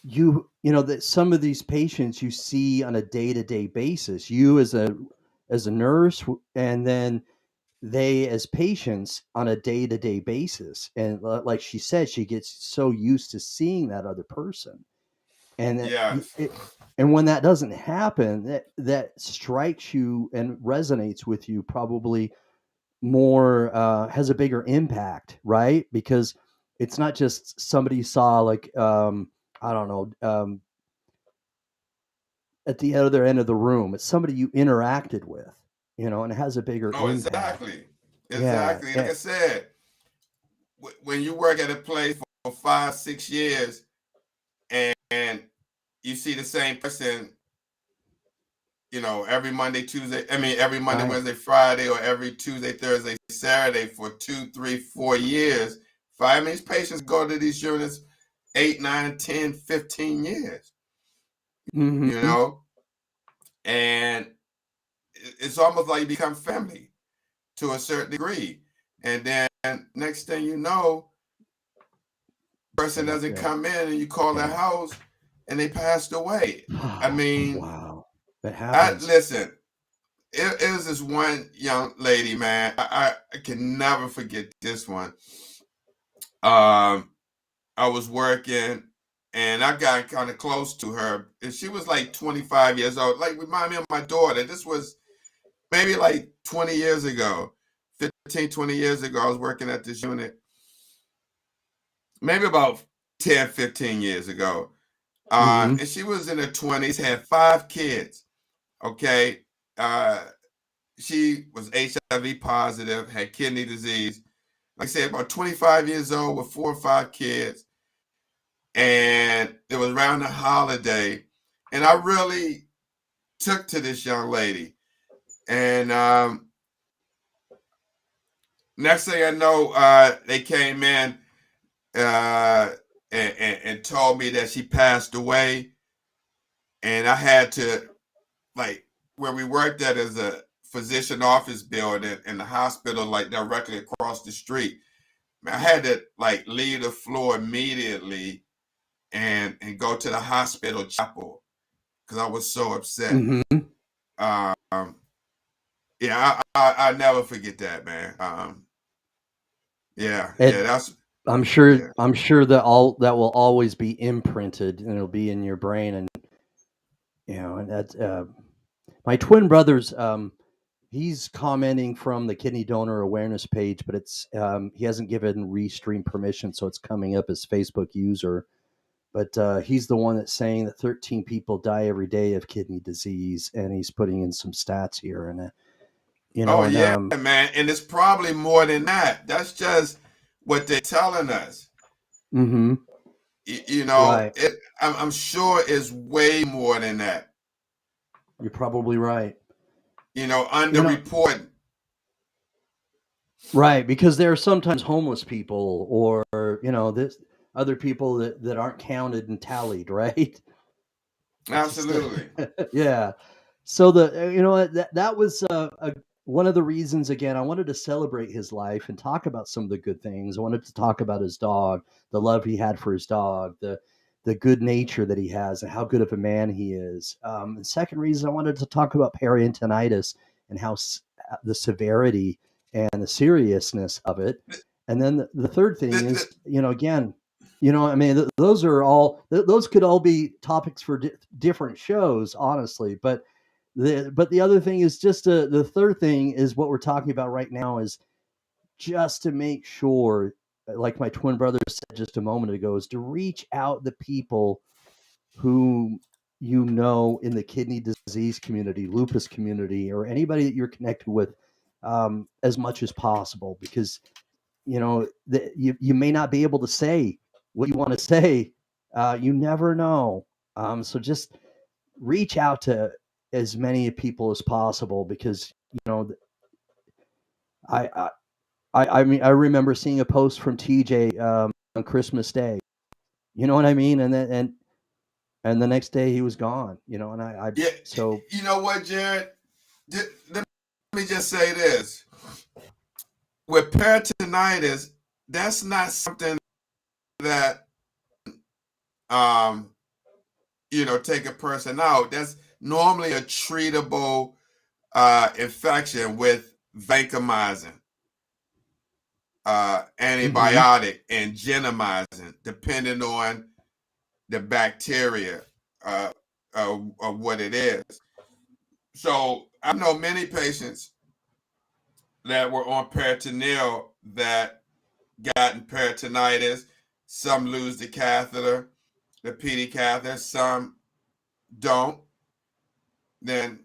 that some of these patients you see on a day-to-day basis, you as a nurse, and then they as patients on a day-to-day basis. And like she said, she gets so used to seeing that other person, and Yes. and when that doesn't happen, that strikes you and resonates with you probably more, has a bigger impact, right? Because it's not just somebody you saw, like, I don't know, at the other end of the room. It's somebody you interacted with, and it has a bigger Oh, impact. exactly. Yeah. Exactly. Like I said, when you work at a place for 5, 6 years and you see the same person, every Monday, Tuesday, every Monday, Right. Wednesday, Friday, or every Tuesday, Thursday, Saturday for 2, 3, 4 years. These patients go to these units 8, 9, 10, 15 years, you Mm-hmm. know, and it's almost like you become family to a certain degree. And then next thing you know, person doesn't come in and you call their house and they passed away. I mean, Wow, that happens. listen, it was this one young lady, man. I can never forget this one. I was working and I got kind of close to her, and she was like 25 years old. Like, remind me of my daughter. This was maybe like 20 years ago, 15, 20 years ago. I was working at this unit, maybe about 10, 15 years ago. Mm-hmm. And she was in her 20s, had 5 kids. Okay. Uh, she was HIV positive, had kidney disease. Like I said, about 25 years old with 4 or 5 kids. And it was around the holiday. And I really took to this young lady. And next thing I know, they came in and told me that she passed away. And I had to, like, where we worked at as a physician office building and the hospital, like, directly across the street. I had to, like, leave the floor immediately and go to the hospital chapel because I was so upset. Mm-hmm. Um, yeah, I never forget that, man. Yeah, It, that's I'm sure. yeah. I'm sure that all that will always be imprinted, and it'll be in your brain. And and that's my twin brother's. He's commenting from the kidney donor awareness page, but it's he hasn't given Restream permission, so it's coming up as Facebook user. But he's the one that's saying that 13 people die every day of kidney disease, and he's putting in some stats here, and Oh and yeah, man. And it's probably more than that. That's just what they're telling us. mm-hmm. Right. I'm sure it's way more than that. You're probably right. You know, Underreported. right, because there are sometimes homeless people, or this other people that aren't counted and tallied, right? It's just Absolutely. yeah. So that was one of the reasons. Again, I wanted to celebrate his life and talk about some of the good things. I wanted to talk about his dog, the love he had for his dog, the good nature that he has, and how good of a man he is. The second reason I wanted to talk about peritonitis and how the severity and the seriousness of it. And then the third thing is, again, I mean, those are all those could all be topics for different shows, honestly. But the other thing is just the third thing is what we're talking about right now is just to make sure, like my twin brother said just a moment ago, is to reach out the people who in the kidney disease community, lupus community, or anybody that you're connected with, as much as possible, because you may not be able to say what you want to say. You never know. So just reach out to as many people as possible, because I I mean I remember seeing a post from TJ on Christmas Day. You know what I mean? And then and the next day he was gone. And I Yeah, so you know what, Jared? Let me just say this: with peritonitis, that's not something that um take a person out. That's normally a treatable infection with vancomycin, mhm. antibiotic, and gentamicin, depending on the bacteria of what it is. So I know many patients that were on peritoneal that gotten peritonitis. Some lose the catheter, the PD catheter. Some don't. Then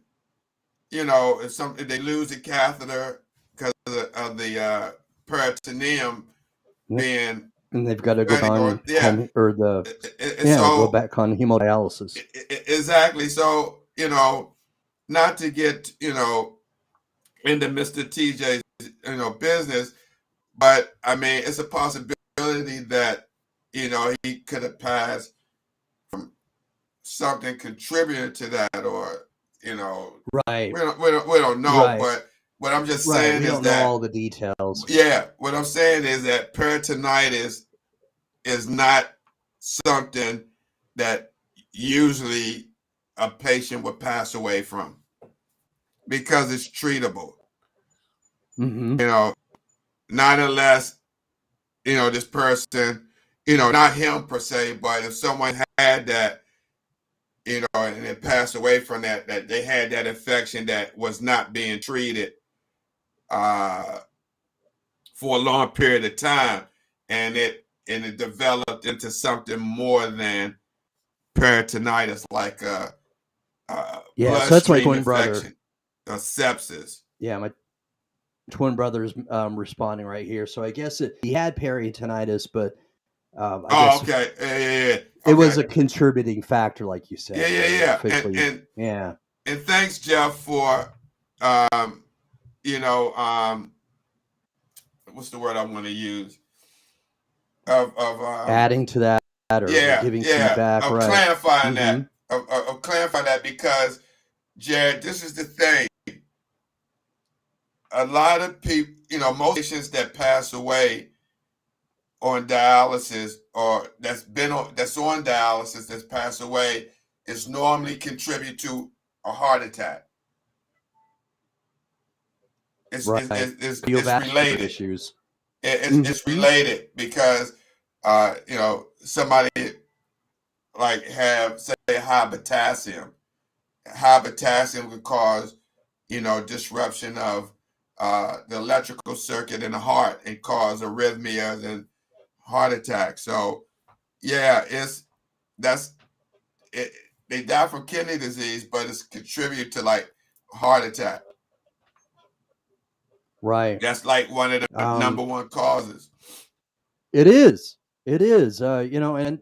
if they lose the catheter because of the peritoneum being And they've got to go dirty, on or yeah, and go so back on hemodialysis. exactly. So not to get into Mr. TJ's business, but I mean it's a possibility that he could have passed from something contributing to that, or Right, we don't know. right, But what I'm just right. saying We is don't know that, all the details. yeah, what I'm saying is that peritonitis is not something that usually a patient would pass away from, because it's treatable. Hmm. You know, not unless this person, not him per se, but if someone had that, and it passed away from that they had that infection that was not being treated uh, for a long period of time, and it developed into something more than peritonitis, like a Yeah, so that's my bloodstream twin brother. infection, sepsis. Yeah, my twin brother's responding right here. So I guess he had peritonitis, but I Oh, guess okay, yeah. it was Okay, a contributing factor, like you yeah, said, yeah, where it yeah. And officially, and yeah, and thanks, Jeff, for um, you know, um, what's the word I want to use? Of adding to that, or Yeah, giving yeah, feedback, of right? clarifying Mm-hmm. that, of clarifying that, because Jared, this is the thing. A lot of people, most patients that pass away on dialysis, or that's on dialysis, that's passed away, is normally contribute to a heart attack. It's it's Right. it's, it's, it's Cardiovascular related. issues. It's Mm-hmm. related because somebody like have, say, high potassium. High potassium could cause disruption of the electrical circuit in the heart and cause arrhythmias and heart attacks. So yeah, that's it. They die from kidney disease, but it's contribute to like heart attack. Right. That's like one of the number Um, one causes. it is. It is. And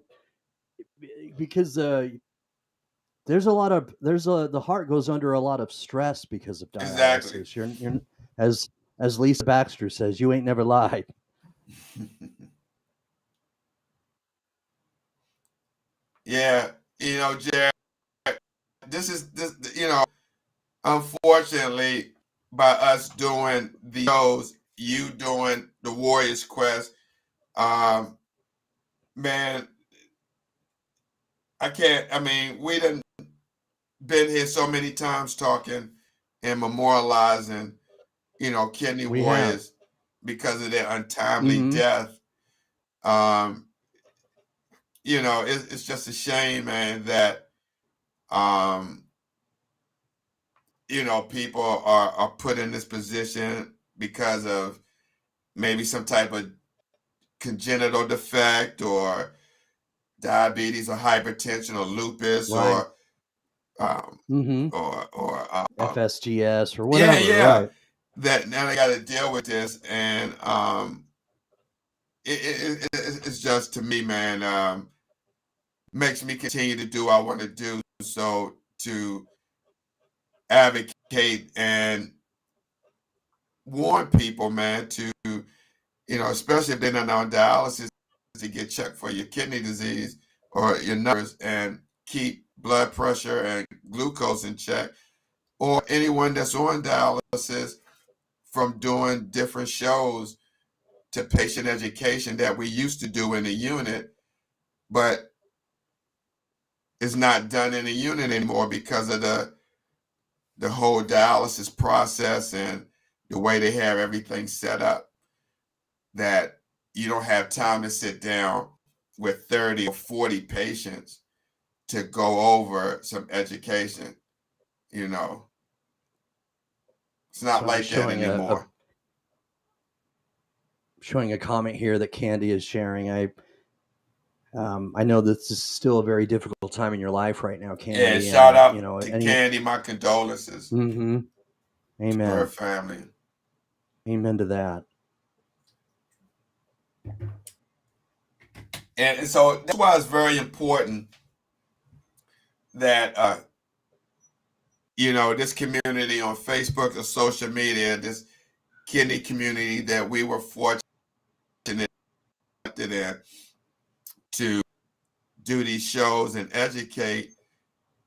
because the heart goes under a lot of stress because of Exactly. dialysis. You're as Lisa Baxter says, you ain't never lied. Yeah, Jared, this is this. unfortunately, by us doing the shows, you doing the Warriors Quest, man, I can't. I mean, we done been here so many times talking and memorializing, kidney We have. warriors because of their untimely death. It's just a shame, man, that people are put in this position because of maybe some type of congenital defect or diabetes or hypertension or lupus Right. um, Mm-hmm. or FSGS or yeah, whatever. yeah. Right. That now they got to deal with this, and it's just, to me, man, makes me continue to do what I want to do. So to advocate and warn people, man, to especially if they're not on dialysis, to get checked for your kidney disease or your numbers, and keep blood pressure and glucose in check, or anyone that's on dialysis from doing different shows to patient education that we used to do in the unit, but it's not done in the unit anymore because of the whole dialysis process and the way they have everything set up, that you don't have time to sit down with 30 or 40 patients to go over some education. It's not So I'm like just that anymore. showing a comment here that Candy is sharing. I know this is still a very difficult time in your life right now, Candy. Yeah, shout and out to Candy. My condolences Mm-hmm. to her Amen. family. Amen to that. And so that's why it's very important that this community on Facebook or social media, this kidney community that we were fortunate in to do these shows and educate,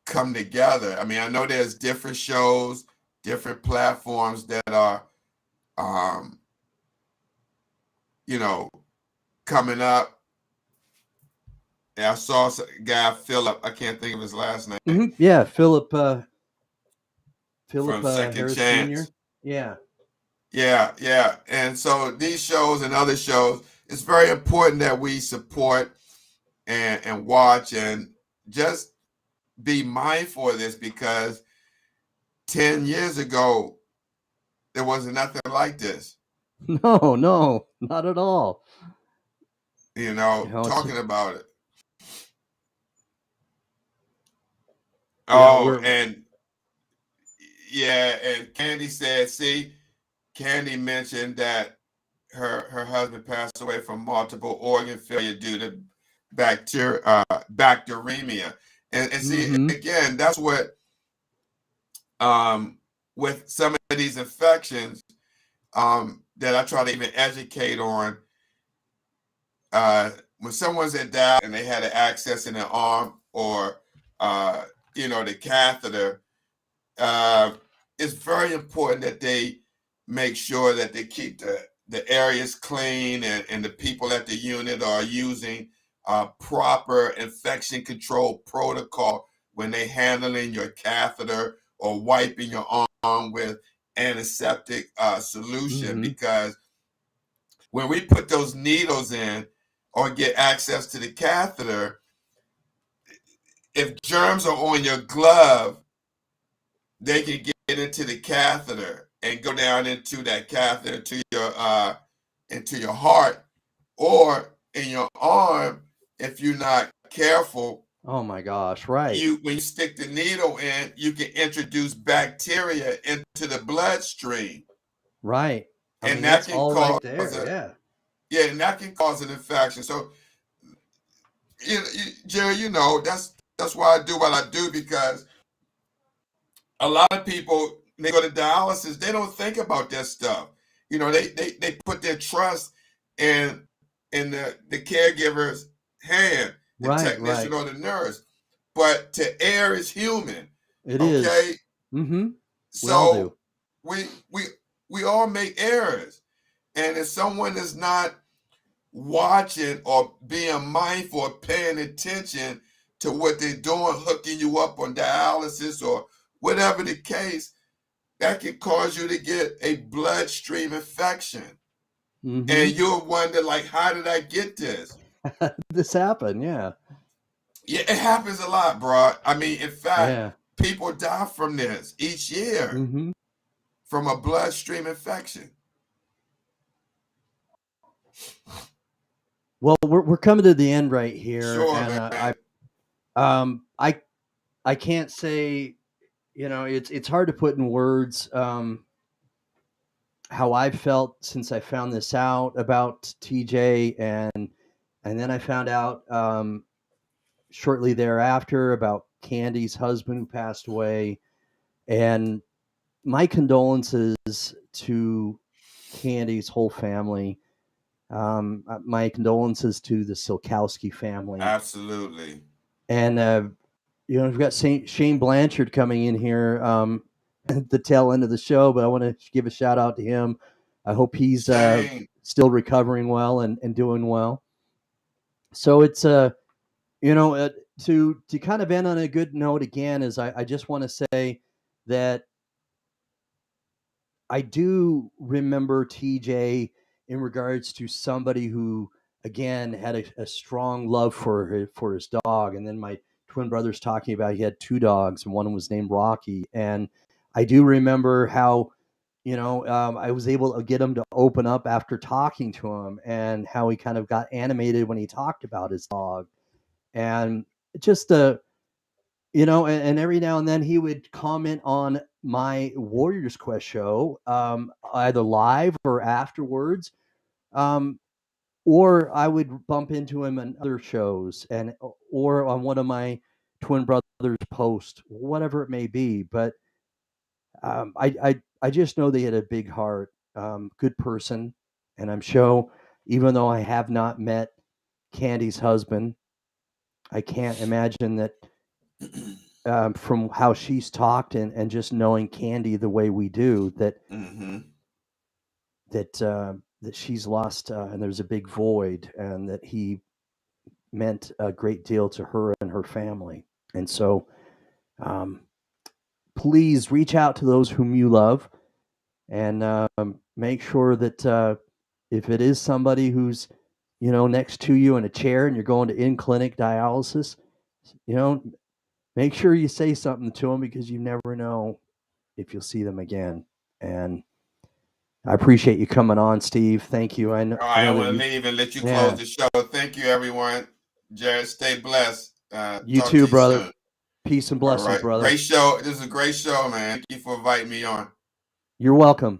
come together. I mean, I know there's different shows, different platforms that are coming up. And I saw a guy, Philip, I can't think of his last name. Mm-hmm. Yeah, Philip from Second Harris Chance. Jr. Yeah. Yeah. And so these shows and other shows, it's very important that we support and watch and just be mindful of this, because 10 years ago, there wasn't nothing like this. No, not at all. Talking about it. Yeah, And Candy said, see, Candy mentioned that her husband passed away from multiple organ failure due to bacteremia. And see, again, that's what, with some of these infections, that I try to even educate on, when someone's at dialysis and they had an access in their arm or, the catheter, it's very important that they make sure that they keep the areas clean, and the people at the unit are using proper infection control protocol when they handling your catheter or wiping your arm with antiseptic solution. Because when we put those needles in or get access to the catheter, if germs are on your glove, they can get into the catheter and go down into that catheter into your heart, or in your arm if you're not careful. Oh my gosh, right. When you stick the needle in, you can introduce bacteria into the bloodstream. Right. And that can cause right there. and that can cause an infection. So, Jerry, that's why I do what I do, because a lot of people, they go to dialysis, they don't think about that stuff. They put their trust in the caregiver's hand, the technician or the nurse. But to err is human. It okay? is. Mm-hmm. We all So do. we all make errors. And if someone is not watching or being mindful or paying attention to what they're doing, hooking you up on dialysis or whatever the case, that can cause you to get a bloodstream infection. Mm-hmm. And you'll wonder, like, how did I get this? This happened, yeah. Yeah, it happens a lot, bro. I mean, in fact, Yeah. people die from this each year Mm-hmm. from a bloodstream infection. Well, we're coming to the end right here, Sure, and man. I can't say, it's hard to put in words how I felt since I found this out about TJ, and then I found out shortly thereafter about Candy's husband who passed away, and my condolences to Candy's whole family. My condolences to the Silkowski family. Absolutely. And we've got Shane Blanchard coming in here at the tail end of the show, but I want to give a shout out to him. I hope he's still recovering well and doing well. So it's to kind of end on a good note again is I just want to say that I do remember TJ in regards to somebody who, again, had a strong love for his dog. And then my twin brother's talking about he had two dogs, and one was named Rocky. And I do remember how, I was able to get him to open up after talking to him, and how he kind of got animated when he talked about his dog. And just and every now and then he would comment on my Warriors Quest show, either live or afterwards, um, or I would bump into him in other shows, and or on one of my twin brothers' posts, whatever it may be. But I just know they had a big heart, good person, and I'm sure, even though I have not met Candy's husband, I can't imagine that. From how she's talked, and just knowing Candy the way we do, that Mm-hmm. that she's lost, and there's a big void, and that he meant a great deal to her and her family. And so, um, please reach out to those whom you love, and make sure that if it is somebody who's next to you in a chair and you're going to in-clinic dialysis, make sure you say something to them, because you never know if you'll see them again. And I appreciate you coming on, Steve. Thank you. I know, All I right, know I'm that going to you, leave and let you yeah, close the show. Thank you, everyone. Jared, stay blessed. you Talk to too, you brother. soon. Peace and All blessings, right. brother. Great show. This is a great show, man. Thank you for inviting me on. You're welcome.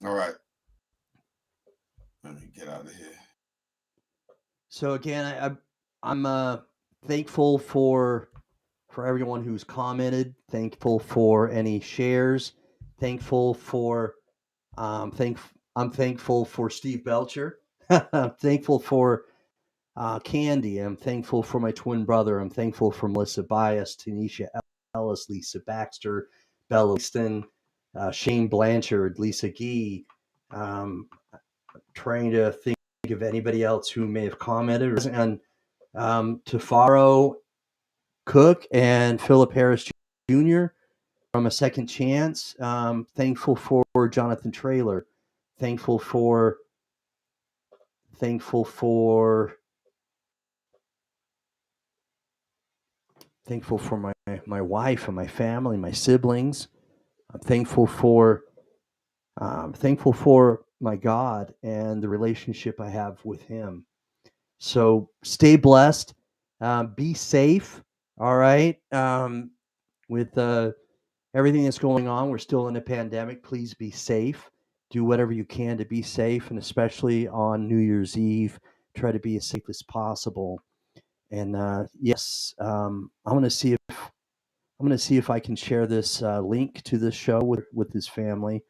All right. Let me get out of here. So again, I'm thankful for everyone who's commented. Thankful for any shares. Thankful for I'm thankful for Steve Belcher. I'm thankful for Candy. I'm thankful for my twin brother. I'm thankful for Melissa Bias, Tanisha Ellis, Lisa Baxter, Bella Winston, Shane Blanchard, Lisa Gee. Trying to think of anybody else who may have commented. And Tafaro Cook and Philip Harris Jr. from A Second Chance. Thankful for Jonathan Traylor. Thankful for thankful for thankful for my wife and my family, my siblings. I'm thankful for my God and the relationship I have with Him. So stay blessed, be safe. All right, with everything that's going on, we're still in a pandemic. Please be safe. Do whatever you can to be safe, and especially on New Year's Eve, try to be as safe as possible. And yes, I'm going to see if I can share this link to this show with his family,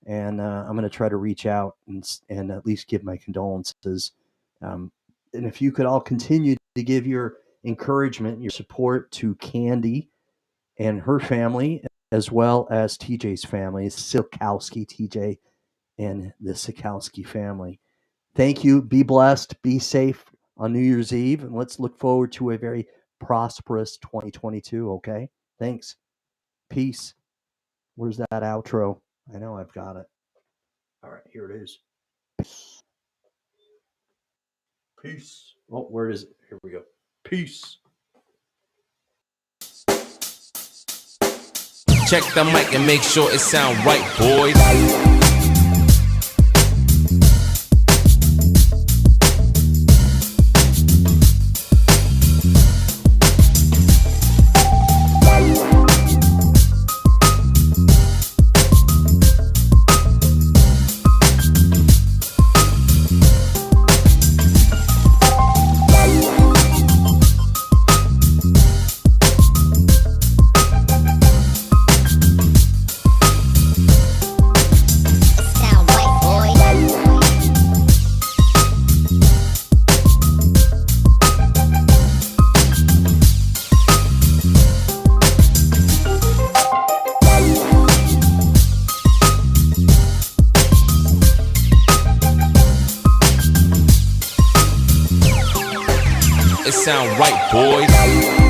and I'm going to try to reach out and at least give my condolences. And if you could all continue to give your encouragement, your support to Candy and her family, as well as TJ's family, Silkowski, TJ, and the Silkowski family. Thank you. Be blessed. Be safe on New Year's Eve. And let's look forward to a very prosperous 2022. Okay. Thanks. Peace. Where's that outro? I know I've got it. All right. Here it is. Peace. Oh, where is it? Here we go. Peace. Check the mic and make sure it sound right, boys. It sound right, boys.